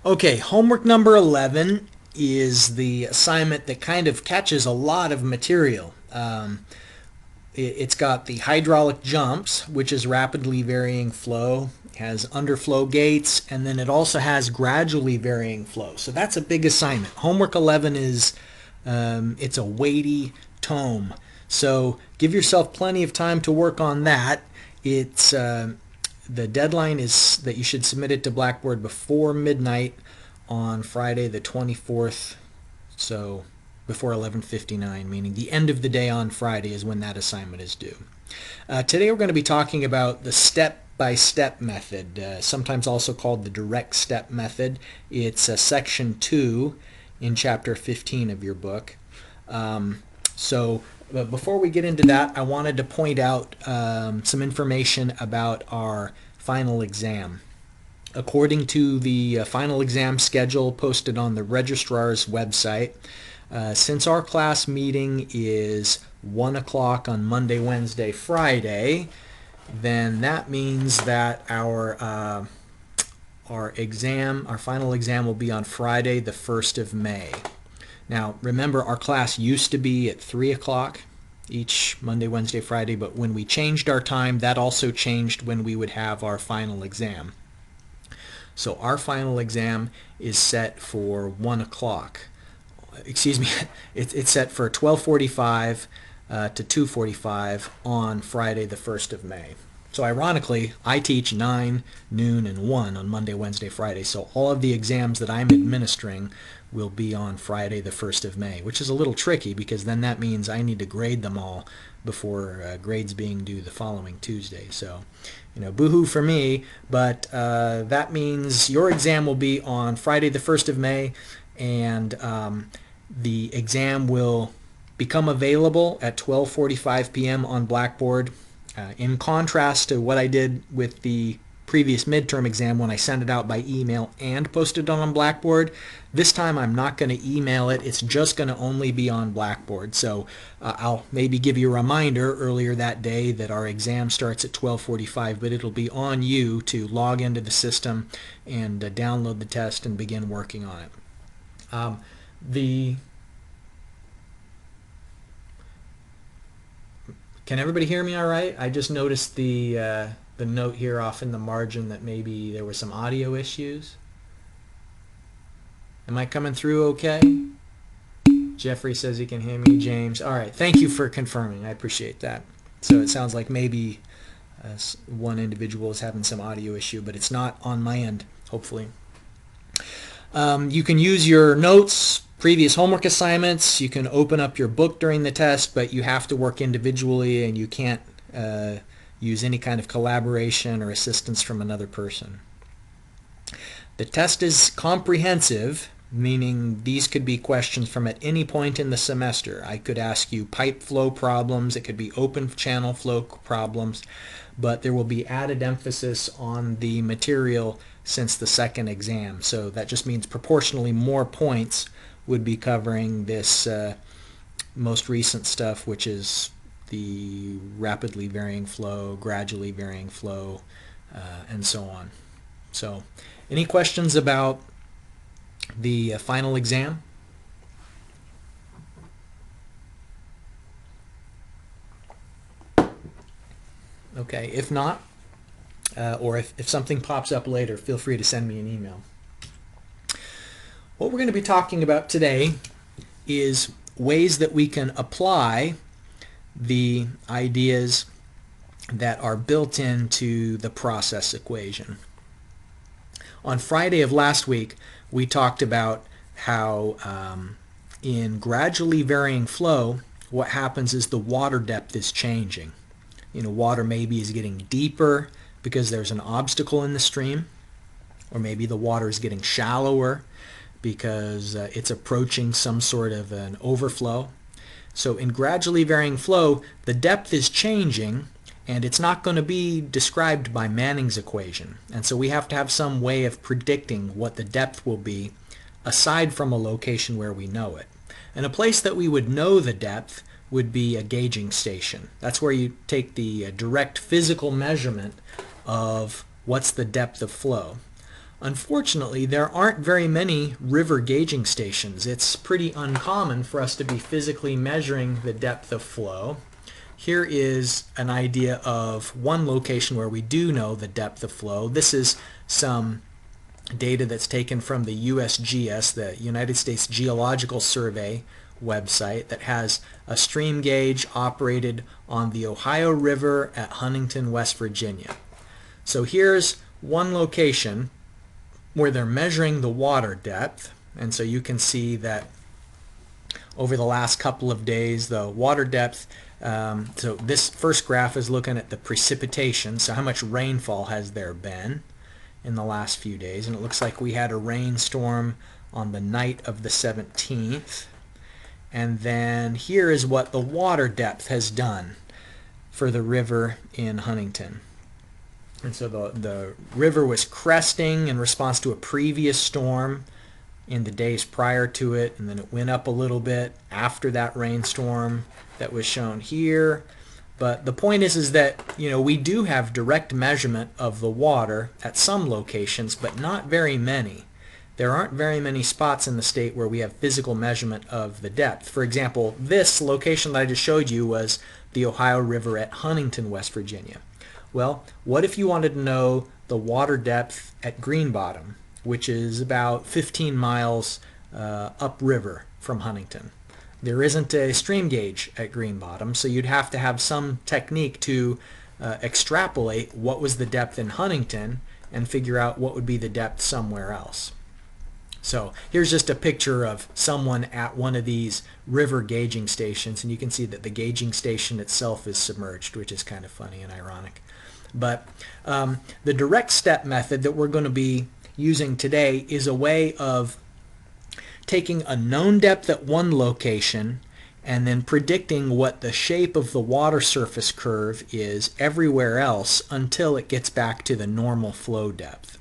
Okay, homework number 11 is the assignment that kind of catches a lot of material. It's got the hydraulic jumps, which is rapidly varying flow, has underflow gates, and then it also has gradually varying flow. So that's a big assignment. Homework 11 is it's a weighty tome. So give yourself plenty of time to work on that. It's the deadline is that you should submit it to Blackboard before midnight on Friday the 24th. So before 11:59, meaning the end of the day on Friday is when that assignment is due. Today we're going to be talking about the step-by-step method, sometimes also called the direct step method. It's section 2 in chapter 15 of your book. But before we get into that, I wanted to point out some information about our final exam. According to the final exam schedule posted on the registrar's website, since our class meeting is 1 o'clock on Monday, Wednesday, Friday, then that means that our final exam will be on Friday, the 1st of May. Now, remember, our class used to be at 3 o'clock each Monday, Wednesday, Friday, but when we changed our time, that also changed when we would have our final exam. So our final exam is set for 1 o'clock. Excuse me, it's set for 12:45 to 2:45 on Friday, the 1st of May. So ironically, I teach 9, noon, and 1 on Monday, Wednesday, Friday. So all of the exams that I'm administering will be on Friday, the 1st of May, which is a little tricky because then that means I need to grade them all before grades being due the following Tuesday. So, boo-hoo for me, but that means your exam will be on Friday, the 1st of May, and the exam will become available at 12:45 p.m. on Blackboard. In contrast to what I did with the previous midterm exam when I sent it out by email and posted it on Blackboard, this time I'm not going to email it. It's just going to only be on Blackboard. So I'll maybe give you a reminder earlier that day that our exam starts at 12:45, but it'll be on you to log into the system and download the test and begin working on it. Can everybody hear me all right? I just noticed the note here off in the margin that maybe there were some audio issues. Am I coming through okay? Jeffrey says he can hear me. James. All right. Thank you for confirming. I appreciate that. So it sounds like maybe one individual is having some audio issue, but it's not on my end, hopefully. You can use your notes, previous homework assignments. You can open up your book during the test, but you have to work individually and you can't use any kind of collaboration or assistance from another person. The test is comprehensive, meaning these could be questions from at any point in the semester. I could ask you pipe flow problems, it could be open channel flow problems, but there will be added emphasis on the material since the second exam. So that just means proportionally more points would be covering this most recent stuff, which is the rapidly varying flow, gradually varying flow, and so on. So, any questions about the final exam? Okay, if not, or if something pops up later, feel free to send me an email. What we're going to be talking about today is ways that we can apply the ideas that are built into the process equation. On Friday of last week, we talked about how in gradually varying flow, what happens is the water depth is changing. Water maybe is getting deeper because there's an obstacle in the stream, or maybe the water is getting shallower because it's approaching some sort of an overflow. So in gradually varying flow, the depth is changing, and it's not going to be described by Manning's equation. And so we have to have some way of predicting what the depth will be aside from a location where we know it. And a place that we would know the depth would be a gauging station. That's where you take the direct physical measurement of what's the depth of flow. Unfortunately, there aren't very many river gauging stations. It's pretty uncommon for us to be physically measuring the depth of flow. Here is an idea of one location where we do know the depth of flow. This is some data that's taken from the USGS, the United States Geological Survey website, that has a stream gauge operated on the Ohio River at Huntington, West Virginia. So here's one location where they're measuring the water depth, and so you can see that over the last couple of days the water depth, so this first graph is looking at the precipitation, so how much rainfall has there been in the last few days, and it looks like we had a rainstorm on the night of the 17th. And then here is what the water depth has done for the river in Huntington. And so the river was cresting in response to a previous storm in the days prior to it, and then it went up a little bit after that rainstorm that was shown here. But the point is that, we do have direct measurement of the water at some locations, but not very many. There aren't very many spots in the state where we have physical measurement of the depth. For example, this location that I just showed you was the Ohio River at Huntington, West Virginia. Well, what if you wanted to know the water depth at Green Bottom, which is about 15 miles upriver from Huntington? There isn't a stream gauge at Green Bottom, so you'd have to have some technique to extrapolate what was the depth in Huntington and figure out what would be the depth somewhere else. So here's just a picture of someone at one of these river gauging stations, and you can see that the gauging station itself is submerged, which is kind of funny and ironic. But the direct step method that we're going to be using today is a way of taking a known depth at one location and then predicting what the shape of the water surface curve is everywhere else until it gets back to the normal flow depth.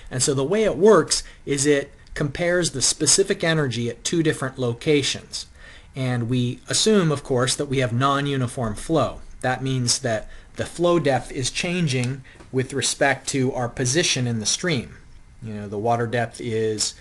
And so the way it works is it compares the specific energy at two different locations. And we assume, of course, that we have non-uniform flow. That means that the flow depth is changing with respect to our position in the stream. The water depth is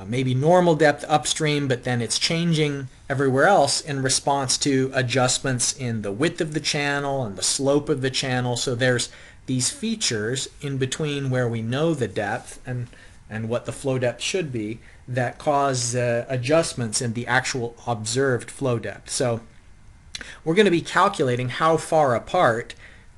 maybe normal depth upstream, but then it's changing everywhere else in response to adjustments in the width of the channel and the slope of the channel. So there's these features in between where we know the depth and what the flow depth should be that cause adjustments in the actual observed flow depth. So we're going to be calculating how far apart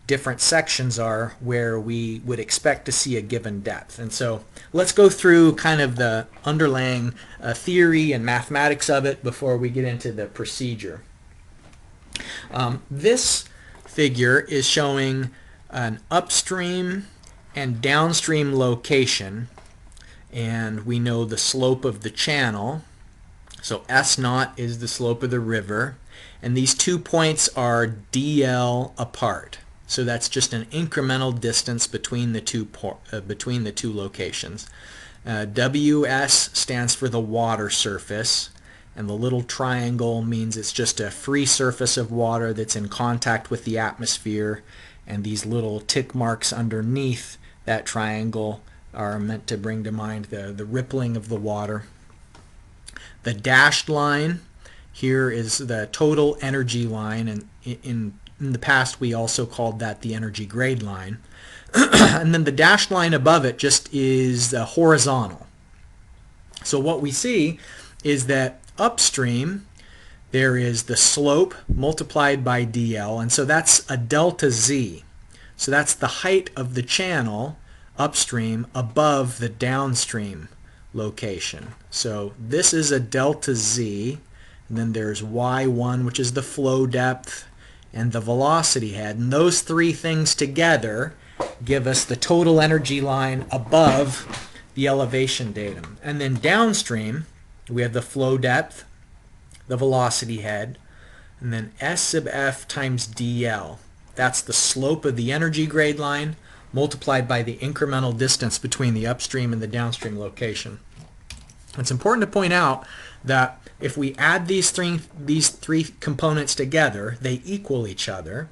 different sections are where we would expect to see a given depth. And so let's go through kind of the underlying theory and mathematics of it before we get into the procedure. This figure is showing an upstream and downstream location, and we know the slope of the channel. So S naught is the slope of the river, and these 2 points are dl apart. So that's just an incremental distance between the two locations. WS stands for the water surface, and the little triangle means it's just a free surface of water that's in contact with the atmosphere, and these little tick marks underneath that triangle are meant to bring to mind the rippling of the water. The dashed line here is the total energy line, and in the past we also called that the energy grade line. And then the dashed line above it just is horizontal. So what we see is that upstream there is the slope multiplied by dl, and so that's a delta z. So that's the height of the channel upstream above the downstream location. So this is a delta z, and then there's y1, which is the flow depth, and the velocity head, and those three things together give us the total energy line above the elevation datum. And then downstream we have the flow depth, the velocity head, and then S sub f times dl. That's the slope of the energy grade line multiplied by the incremental distance between the upstream and the downstream location. It's important to point out that if we add these three components together, they equal each other.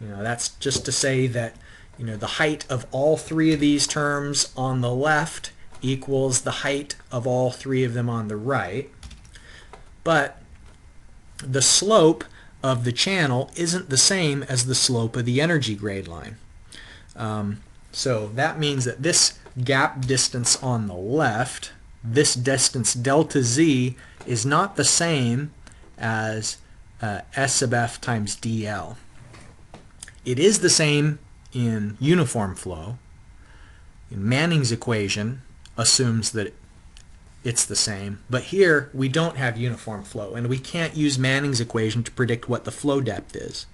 That's just to say that the height of all three of these terms on the left equals the height of all three of them on the right. But the slope of the channel isn't the same as the slope of the energy grade line. So that means that this gap distance on the left, this distance delta z, is not the same as S sub f times dl. It is the same in uniform flow. Manning's equation assumes that it's the same, but here we don't have uniform flow, and we can't use Manning's equation to predict what the flow depth is.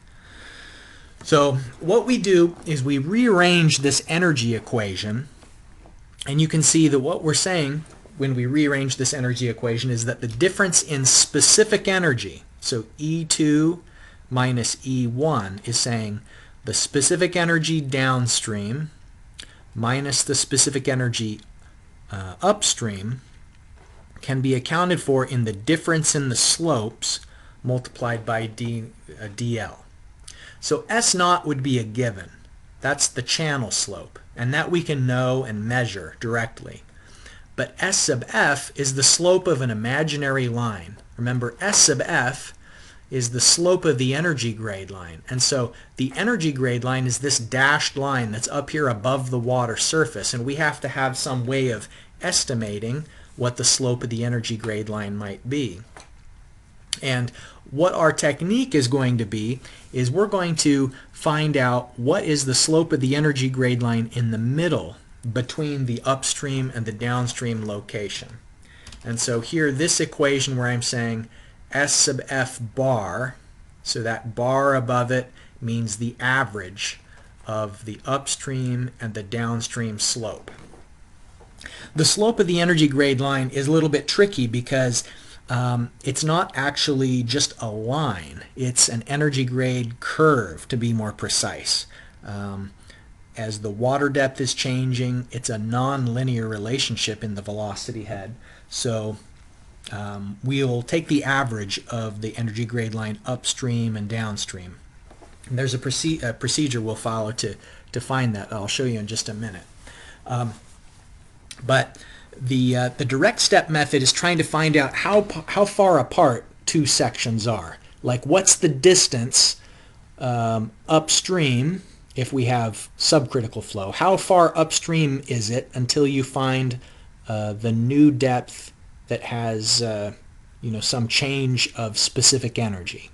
So what we do is we rearrange this energy equation, and you can see that what we're saying when we rearrange this energy equation is that the difference in specific energy, so E2 minus E1, is saying the specific energy downstream minus the specific energy upstream can be accounted for in the difference in the slopes multiplied by dl. So S naught would be a given. That's the channel slope, and that we can know and measure directly. But S sub f is the slope of an imaginary line. Remember, S sub f is the slope of the energy grade line. And so the energy grade line is this dashed line that's up here above the water surface, and we have to have some way of estimating what the slope of the energy grade line might be. And what our technique is going to be is we're going to find out what is the slope of the energy grade line in the middle between the upstream and the downstream location. And so here, this equation where I'm saying S sub f bar, so that bar above it means the average of the upstream and the downstream slope. The slope of the energy grade line is a little bit tricky because it's not actually just a line. It's an energy grade curve, to be more precise. As the water depth is changing, it's a non-linear relationship in the velocity head. So we'll take the average of the energy grade line upstream and downstream. And there's a procedure we'll follow to find that. I'll show you in just a minute. But the direct step method is trying to find out how far apart two sections are. Like, what's the distance upstream if we have subcritical flow? How far upstream is it until you find the new depth that has some change of specific energy?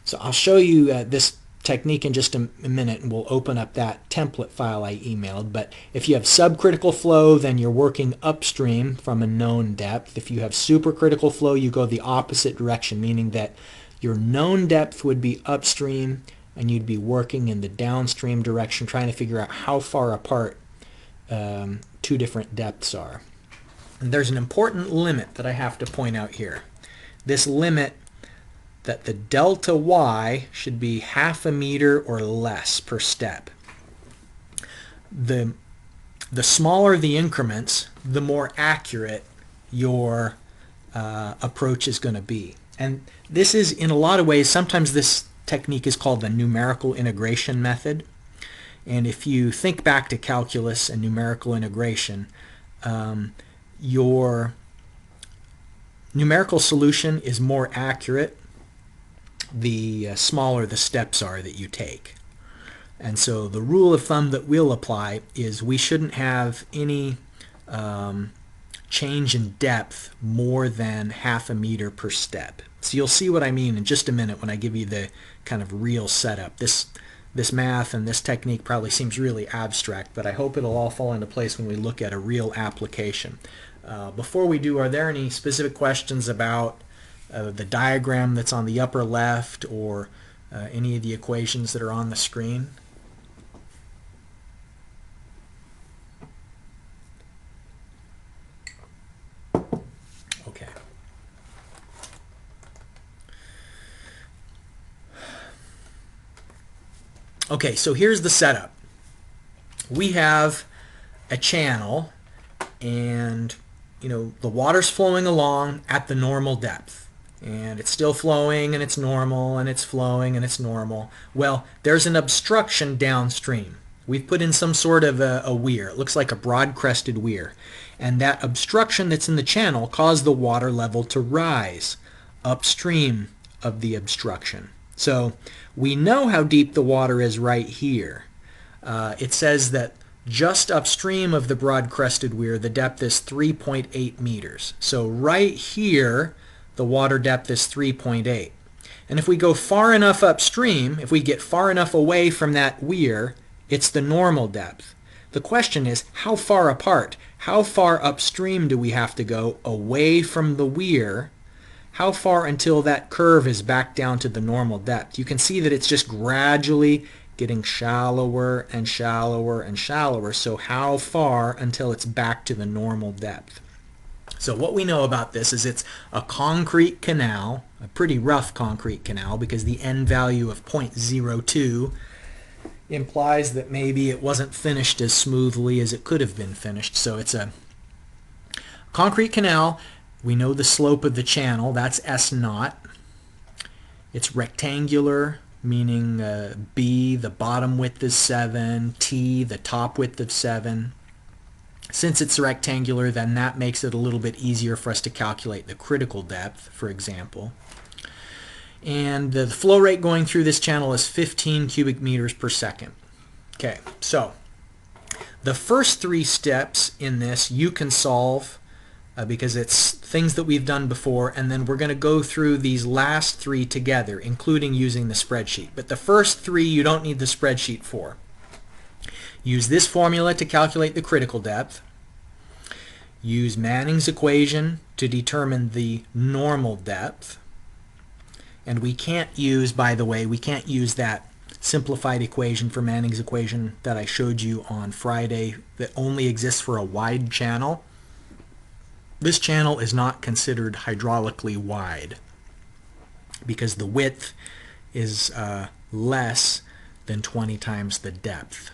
So I'll show you this technique in just a minute, and we'll open up that template file I emailed. But if you have subcritical flow, then you're working upstream from a known depth. If you have supercritical flow, you go the opposite direction, meaning that your known depth would be upstream and you'd be working in the downstream direction, trying to figure out how far apart two different depths are. And there's an important limit that I have to point out here. This limit that the delta y should be half a meter or less per step. The smaller the increments, the more accurate your approach is going to be. And this is, in a lot of ways, sometimes this technique is called the numerical integration method. And if you think back to calculus and numerical integration, your numerical solution is more accurate the smaller the steps are that you take. And so the rule of thumb that we'll apply is we shouldn't have any change in depth more than half a meter per step. So you'll see what I mean in just a minute when I give you the kind of real setup. This math and this technique probably seems really abstract, but I hope it'll all fall into place when we look at a real application. Before we do, are there any specific questions about the diagram that's on the upper left or any of the equations that are on the screen? Okay. Okay, so here's the setup. We have a channel, and the water's flowing along at the normal depth. And it's still flowing, and it's normal, and it's flowing, and it's normal. Well, there's an obstruction downstream. we've put in some sort of a weir. It looks like a broad-crested weir. And that obstruction that's in the channel caused the water level to rise upstream of the obstruction. So we know how deep the water is right here. It says that just upstream of the broad-crested weir, the depth is 3.8 meters. So right here, the water depth is 3.8. And if we go far enough upstream, if we get far enough away from that weir, it's the normal depth. The question is, how far apart? How far upstream do we have to go away from the weir? How far until that curve is back down to the normal depth? You can see that it's just gradually getting shallower and shallower and shallower. So how far until it's back to the normal depth? So what we know about this is it's a concrete canal, a pretty rough concrete canal, because the N value of 0.02 implies that maybe it wasn't finished as smoothly as it could have been finished. So it's a concrete canal. We know the slope of the channel, that's S naught. It's rectangular, meaning B, the bottom width is 7, T, the top width of 7. Since it's rectangular, then that makes it a little bit easier for us to calculate the critical depth, for example. And the flow rate going through this channel is 15 cubic meters per second. Okay, so the first 3 steps in this you can solve because it's things that we've done before, and then we're going to go through these last 3 together, including using the spreadsheet. But the first 3 you don't need the spreadsheet for. Use this formula to calculate the critical depth. Use Manning's equation to determine the normal depth. And we can't use, by the way, we can't use that simplified equation for Manning's equation that I showed you on Friday that only exists for a wide channel. This channel is not considered hydraulically wide because the width is less than 20 times the depth.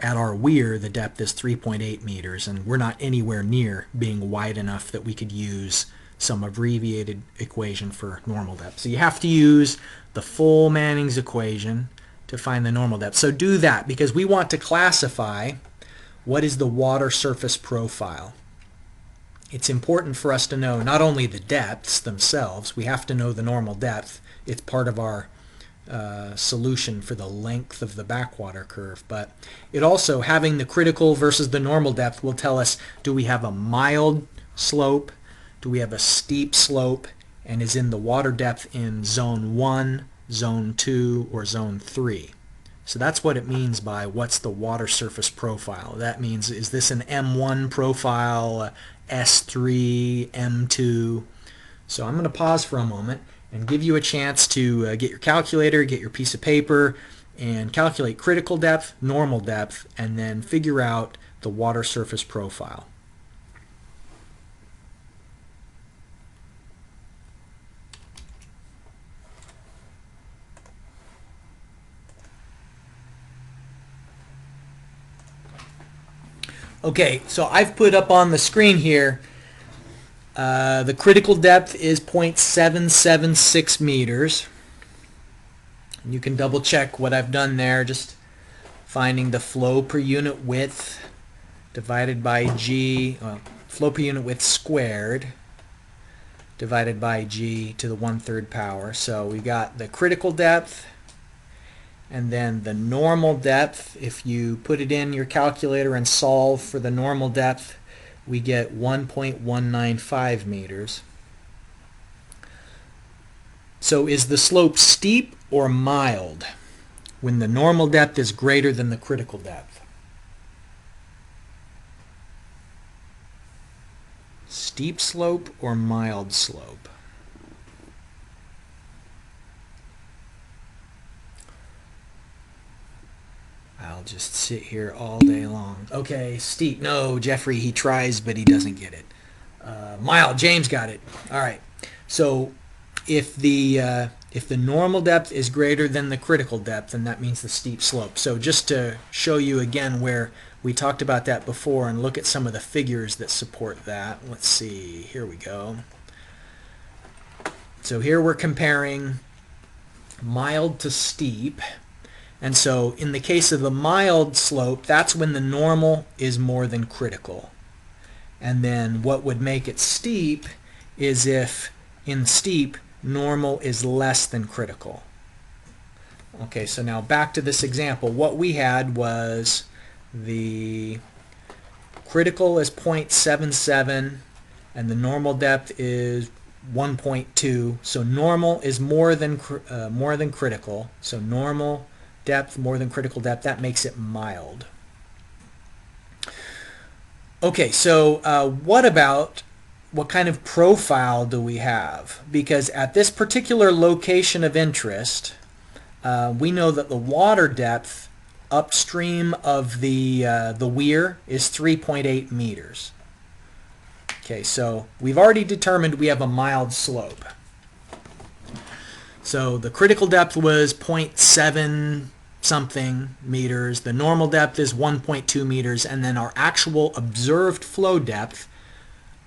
At our weir, the depth is 3.8 meters, and we're not anywhere near being wide enough that we could use some abbreviated equation for normal depth. So you have to use the full Manning's equation to find the normal depth. So do that because we want to classify what is the water surface profile. It's important for us to know not only the depths themselves, we have to know the normal depth. It's part of our solution for the length of the backwater curve, but it also, having the critical versus the normal depth, will tell us, do we have a mild slope, do we have a steep slope, and is in the water depth in zone 1, zone 2, or zone 3. So that's what it means by what's the water surface profile. That means, is this an M1 profile, S3, M2? So I'm going to pause for a moment and give you a chance to get your calculator, get your piece of paper, and calculate critical depth, normal depth, and then figure out the water surface profile. Okay, so I've put up on the screen here the critical depth is 0.776 meters. You can double check what I've done there, just finding the flow per unit width divided by G, flow per unit width squared divided by G to the 1/3 power. So we got the critical depth and then the normal depth. If you put it in your calculator and solve for the normal depth, we get 1.195 meters. So is the slope steep or mild when the normal depth is greater than the critical depth? Steep slope or mild slope? I'll just sit here all day long. Okay, steep. No, Jeffrey, he tries, but he doesn't get it. Mild, James got it. All right. So if the normal depth is greater than the critical depth, then that means the steep slope. So just to show you again where we talked about that before and look at some of the figures that support that. Let's see. Here we go. So here we're comparing mild to steep. And so in the case of the mild slope, that's when the normal is more than critical. And then what would make it steep is if in steep, normal is less than critical. Okay, so now back to this example. What we had was the critical is 0.77 and the normal depth is 1.2. So normal is more than critical. So normal depth more than critical depth, that makes it mild. Okay, so what kind of profile do we have? Because at this particular location of interest, we know that the water depth upstream of the weir is 3.8 meters. Okay, so we've already determined we have a mild slope. So the critical depth was 0.7 something meters, the normal depth is 1.2 meters, and then our actual observed flow depth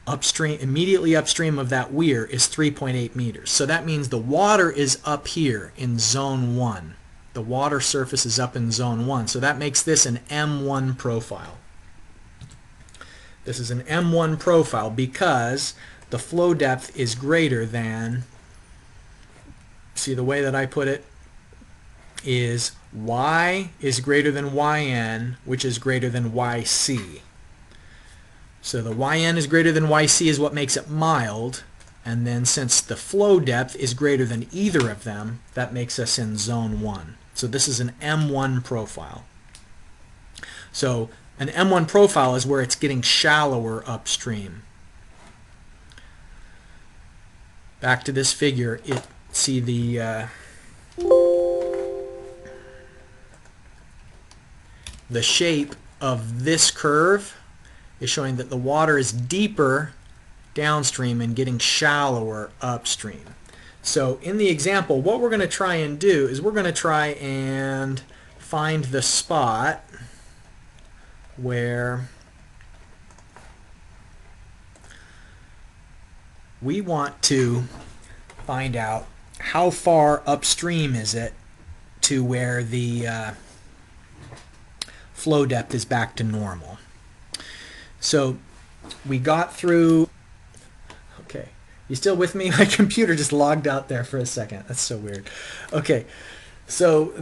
upstream, immediately upstream of that weir, is 3.8 meters. So that means the water is up here in zone 1. The water surface is up in zone 1. So that makes this an M1 profile. This is an M1 profile because the flow depth is greater than, see the way that I put it is y is greater than yn, which is greater than yc. So the yn is greater than yc is what makes it mild, and then since the flow depth is greater than either of them, that makes us in zone 1. So this is an M1 profile. So an M1 profile is where it's getting shallower upstream. Back to this figure, see the shape of this curve is showing that the water is deeper downstream and getting shallower upstream. So in the example, what we're going to try and do is we're going to try and find the spot where we want to find out how far upstream is it to where the flow depth is back to normal. So we got through, okay, you still with me? My computer just logged out there for a second. That's so weird. Okay, so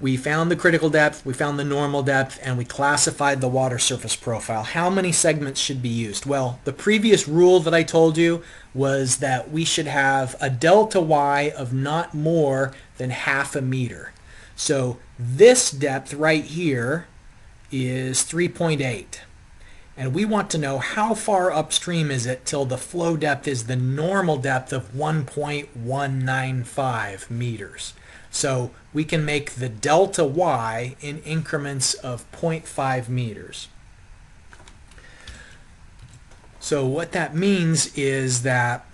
we found the critical depth, we found the normal depth, and we classified the water surface profile. How many segments should be used? Well, the previous rule that I told you was that we should have a delta y of not more than half a meter. So this depth right here is 3.8. And we want to know how far upstream is it till the flow depth is the normal depth of 1.195 meters. So we can make the delta y in increments of 0.5 meters. So what that means is that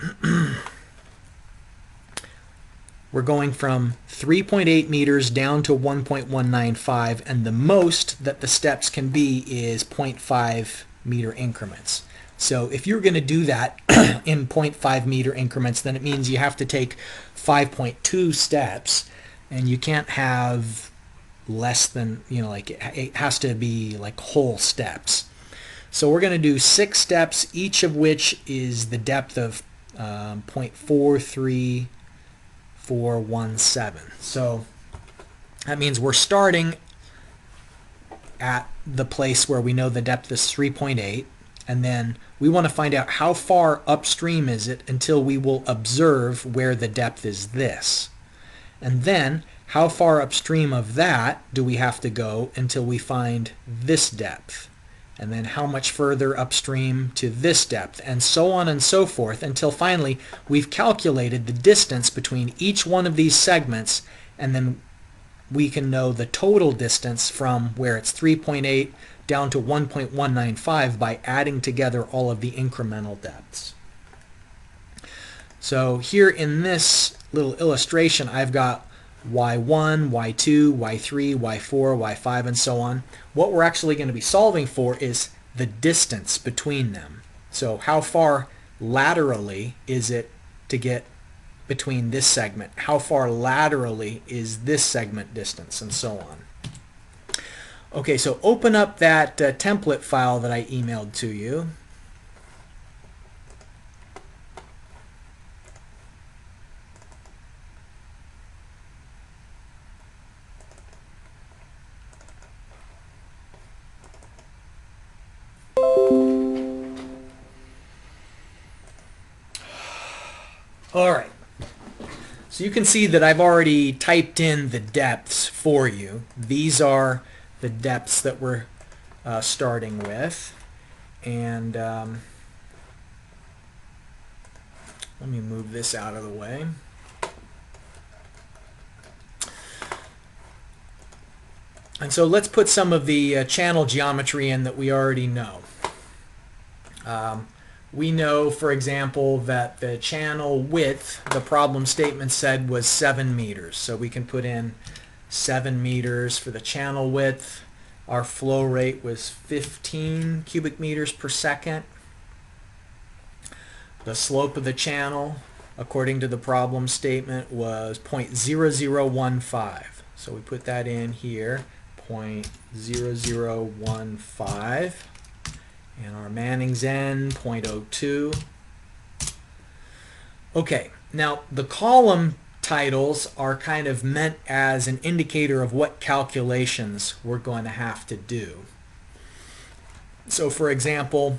we're going from 3.8 meters down to 1.195, and the most that the steps can be is 0.5 meter increments. So if you're going to do that in 0.5 meter increments, then it means you have to take 5.2 steps, and you can't have less than, like it has to be like whole steps. So we're going to do 6 steps, each of which is the depth of 0.43417. So that means we're starting at the place where we know the depth is 3.8, and then we want to find out how far upstream is it until we will observe where the depth is this. And then how far upstream of that do we have to go until we find this depth? And then how much further upstream to this depth, and so on and so forth, until finally we've calculated the distance between each one of these segments, and then we can know the total distance from where it's 3.8 down to 1.195 by adding together all of the incremental depths. So here in this little illustration, I've got y1, y2, y3, y4, y5, and so on. What we're actually going to be solving for is the distance between them. So how far laterally is it to get between this segment? How far laterally is this segment distance, and so on. Okay, so open up that template file that I emailed to you. All right. So you can see that I've already typed in the depths for you. These are the depths that we're starting with. And let me move this out of the way. And so let's put some of the channel geometry in that we already know. We know, for example, that the channel width, the problem statement said, was 7 meters. So we can put in 7 meters for the channel width. Our flow rate was 15 cubic meters per second. The slope of the channel, according to the problem statement, was 0.0015. So we put that in here, 0.0015. And our Manning's N, 0.02. Okay, now the column titles are kind of meant as an indicator of what calculations we're going to have to do. So for example,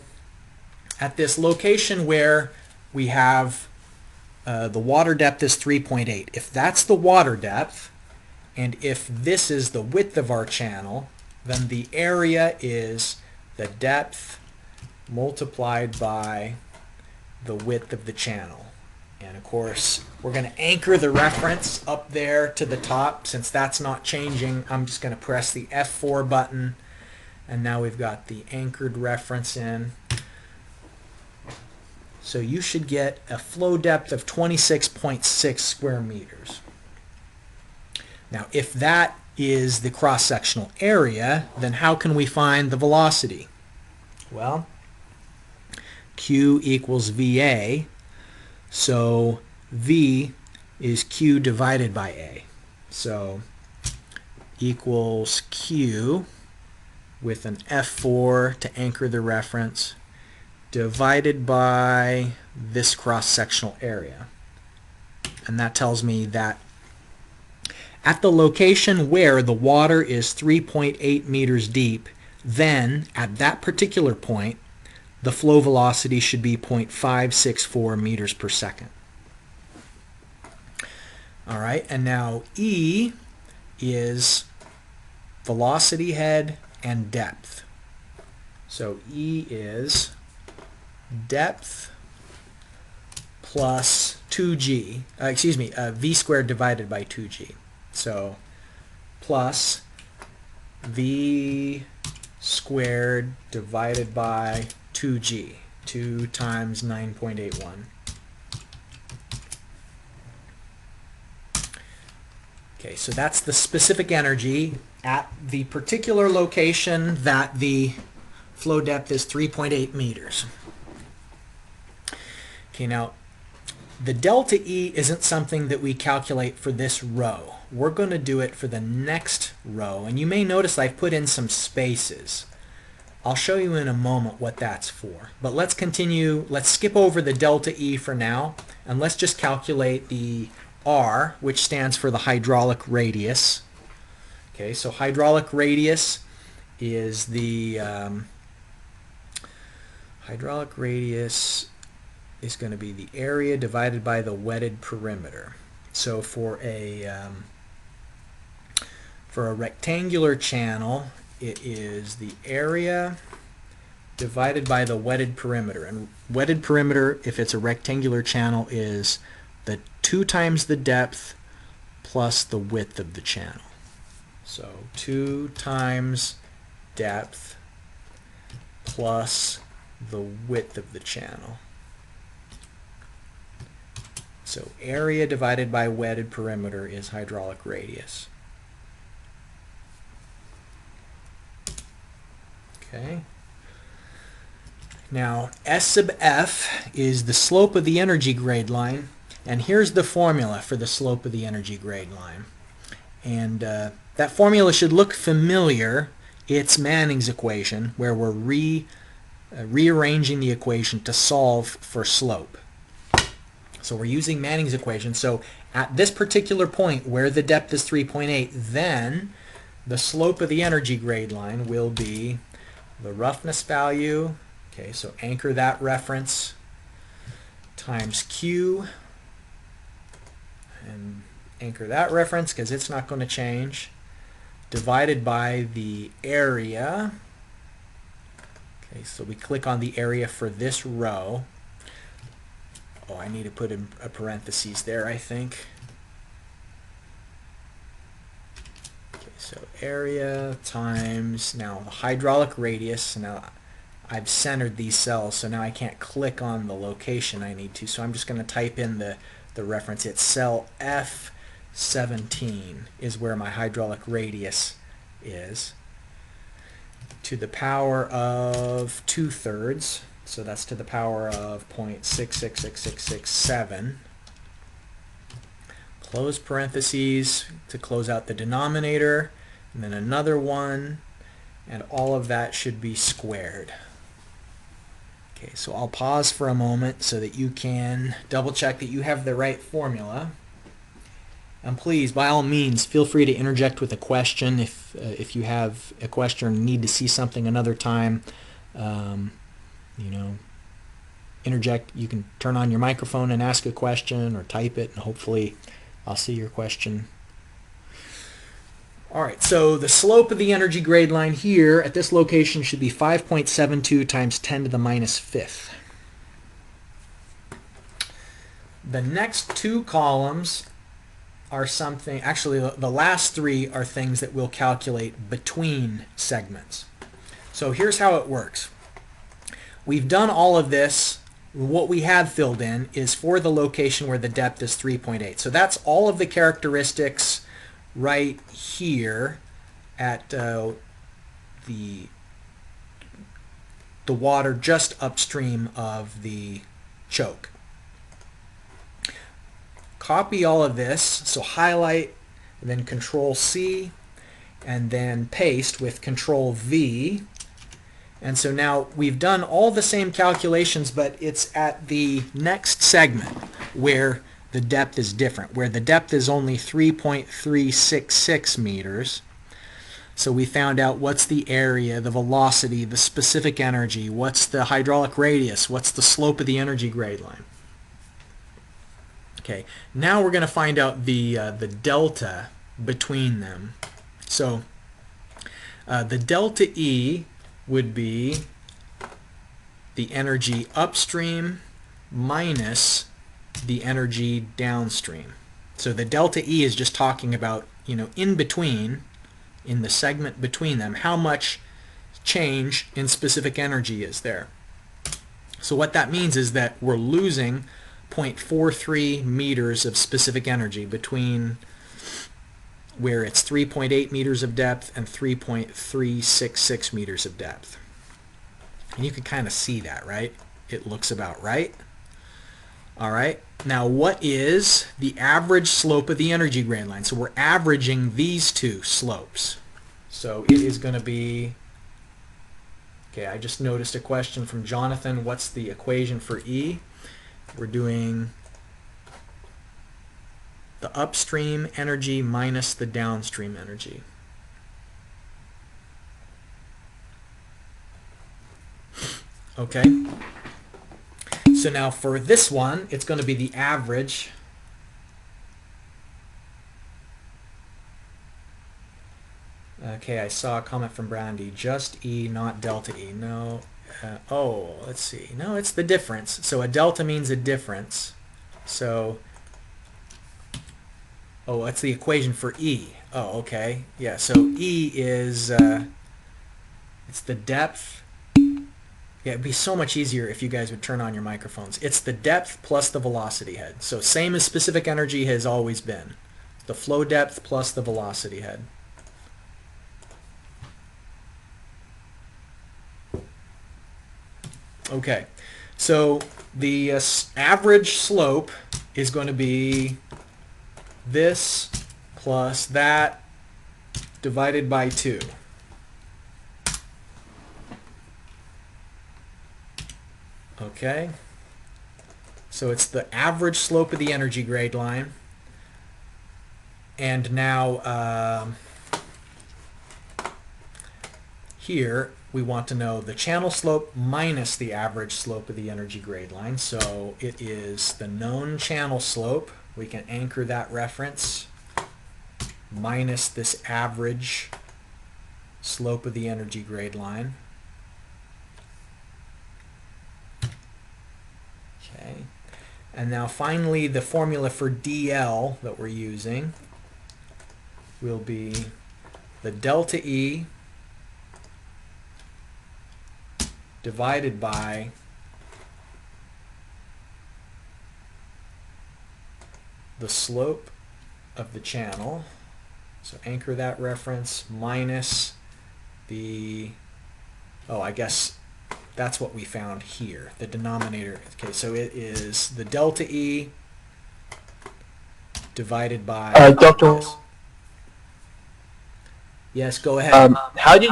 at this location where we have the water depth is 3.8, if that's the water depth, and if this is the width of our channel, then the area is the depth multiplied by the width of the channel. And of course, we're going to anchor the reference up there to the top. Since that's not changing, I'm just going to press the F4 button, and now we've got the anchored reference in. So you should get a flow depth of 26.6 square meters. Now, if that is the cross-sectional area, then how can we find the velocity? Well, Q equals VA, so V is Q divided by A. So equals Q with an F4 to anchor the reference divided by this cross-sectional area. And that tells me that at the location where the water is 3.8 meters deep, then at that particular point, the flow velocity should be 0.564 meters per second. All right, and now E is velocity head and depth. So E is depth plus 2g, v squared divided by 2g. So plus v squared divided by 2g, 2 times 9.81. Okay, so that's the specific energy at the particular location that the flow depth is 3.8 meters. Okay, now the delta E isn't something that we calculate for this row. We're going to do it for the next row, and you may notice I've put in some spaces. I'll show you in a moment what that's for. But let's continue. Let's skip over the delta E for now, and let's just calculate the R, which stands for the hydraulic radius. Okay, so hydraulic radius is the going to be the area divided by the wetted perimeter. So for a rectangular channel, it is the area divided by the wetted perimeter. And wetted perimeter, if it's a rectangular channel, is the 2 times the depth plus the width of the channel. So 2 times depth plus the width of the channel. So area divided by wetted perimeter is hydraulic radius. Okay. Now S sub F is the slope of the energy grade line, And here's the formula for the slope of the energy grade line. And that formula should look familiar. It's Manning's equation, where we're rearranging the equation to solve for slope. So we're using Manning's equation. So at this particular point where the depth is 3.8, then the slope of the energy grade line will be the roughness value, okay, so anchor that reference, times Q, and anchor that reference because it's not going to change, divided by the area. Okay, so we click on the area for this row. Oh, I need to put in a parentheses there, I think. Okay, so area times, now the hydraulic radius. Now I've centered these cells, so now I can't click on the location I need to. So I'm just going to type in the reference. It's cell F17 is where my hydraulic radius is, to the power of 2/3. So that's to the power of 0.666667. Close parentheses to close out the denominator, and then another one, and all of that should be squared. Okay, so I'll pause for a moment so that you can double check that you have the right formula. And please, by all means, feel free to interject with a question if you have a question or need to see something another time. You know, interject. You can turn on your microphone and ask a question, or type it, and hopefully I'll see your question. All right, so the slope of the energy grade line here at this location should be 5.72 times 10 to the minus fifth. The next two columns are something, actually the last three are things that we'll calculate between segments. So here's how it works. We've done all of this. What we have filled in is for the location where the depth is 3.8. So that's all of the characteristics right here at the water just upstream of the choke. Copy all of this, so highlight, and then Control C, and then paste with Control V. And so now we've done all the same calculations, but it's at the next segment where the depth is different, where the depth is only 3.366 meters. So we found out what's the area, the velocity, the specific energy, what's the hydraulic radius, what's the slope of the energy grade line. Okay, now we're going to find out the delta between them. So the delta E would be the energy upstream minus the energy downstream. So the delta E is just talking about, in between, in the segment between them, how much change in specific energy is there. So what that means is that we're losing 0.43 meters of specific energy between where it's 3.8 meters of depth and 3.366 meters of depth. And you can kind of see that, right? It looks about right. All right. Now, what is the average slope of the energy grade line? So we're averaging these two slopes. So it is going to be, okay, I just noticed a question from Jonathan. What's the equation for E? We're doing the upstream energy minus the downstream energy. Okay. So now for this one, it's going to be the average. Okay, I saw a comment from Brandy. Just E, not delta E. No. Oh, let's see. No, it's the difference. So a delta means a difference. So, oh, that's the equation for E. Oh, okay. Yeah, so E is, it's the depth. Yeah, it'd be so much easier if you guys would turn on your microphones. It's the depth plus the velocity head. So same as specific energy has always been. The flow depth plus the velocity head. Okay, so the average slope is going to be this plus that divided by 2. Okay, so it's the average slope of the energy grade line. And now here we want to know the channel slope minus the average slope of the energy grade line. So it is the known channel slope. We can anchor that reference minus this average slope of the energy grade line. Okay. And now finally the formula for DL that we're using will be the delta E divided by the slope of the channel. So anchor that reference minus the, oh, I guess that's what we found here, the denominator. Okay, so it is the delta E divided by Dr. this. Yes, go ahead. How did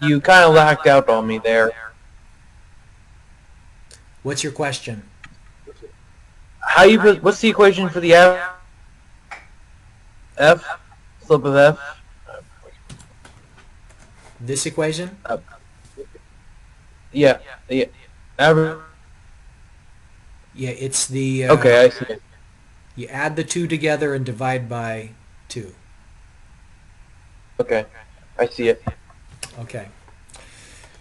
you kind of lagged out on me there? What's your question? What's the equation for the F? Slope of F? This equation? Yeah, the average. Yeah, it's the Okay, I see it. you add the two together and divide by 2. Okay, I see it. Okay.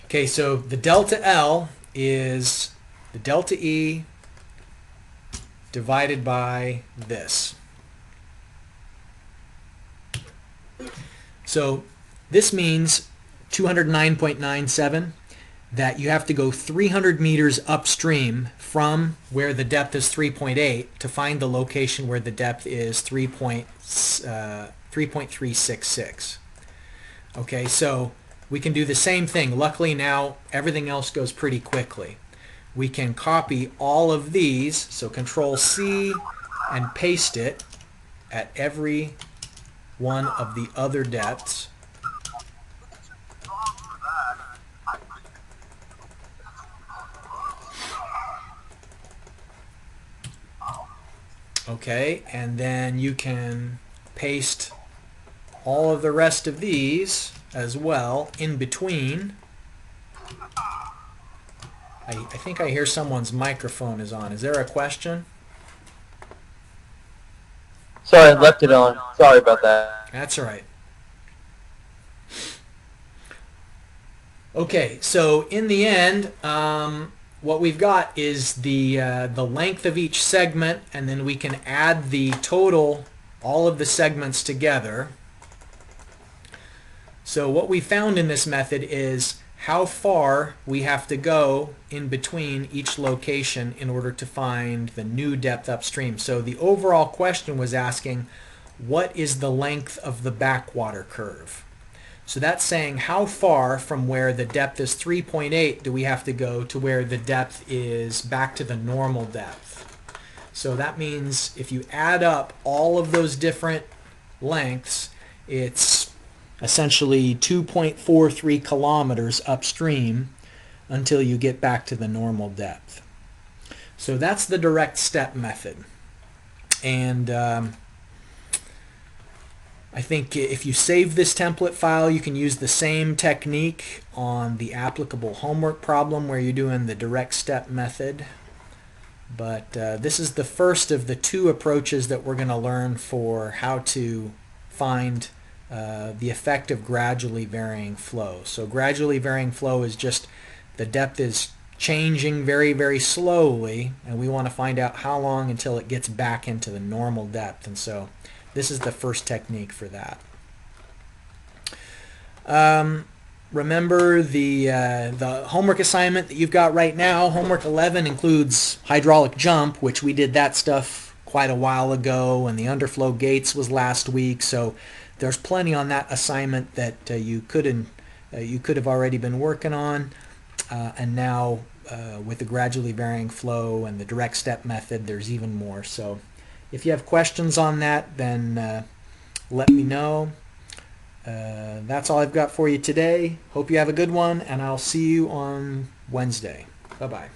Okay, so the delta L is the delta E divided by this. So this means 209.97, that you have to go 300 meters upstream from where the depth is 3.8 to find the location where the depth is 3.366. Okay, so we can do the same thing. Luckily now everything else goes pretty quickly. We can copy all of these, so Control C and paste it at every one of the other depths. Okay, and then you can paste all of the rest of these as well in between. I think I hear someone's microphone is on. Is there a question? Sorry, I left it on. Sorry about that. That's all right. Okay, so in the end, what we've got is the length of each segment, and then we can add the total, all of the segments together. So what we found in this method is how far we have to go in between each location in order to find the new depth upstream. So the overall question was asking, what is the length of the backwater curve? So that's saying how far from where the depth is 3.8 do we have to go to where the depth is back to the normal depth. So that means if you add up all of those different lengths, it's essentially 2.43 kilometers upstream until you get back to the normal depth. So that's the direct step method. And I think if you save this template file, you can use the same technique on the applicable homework problem where you're doing the direct step method. But this is the first of the 2 approaches that we're going to learn for how to find the effect of gradually varying flow. So gradually varying flow is just the depth is changing very, very slowly, and we want to find out how long until it gets back into the normal depth. And so this is the first technique for that. Remember the homework assignment that you've got right now. Homework 11 includes hydraulic jump, which we did that stuff quite a while ago, and the underflow gates was last week. So there's plenty on that assignment that you could have already been working on, and now with the gradually varying flow and the direct step method, there's even more. So if you have questions on that, then let me know. That's all I've got for you today. Hope you have a good one, and I'll see you on Wednesday. Bye-bye.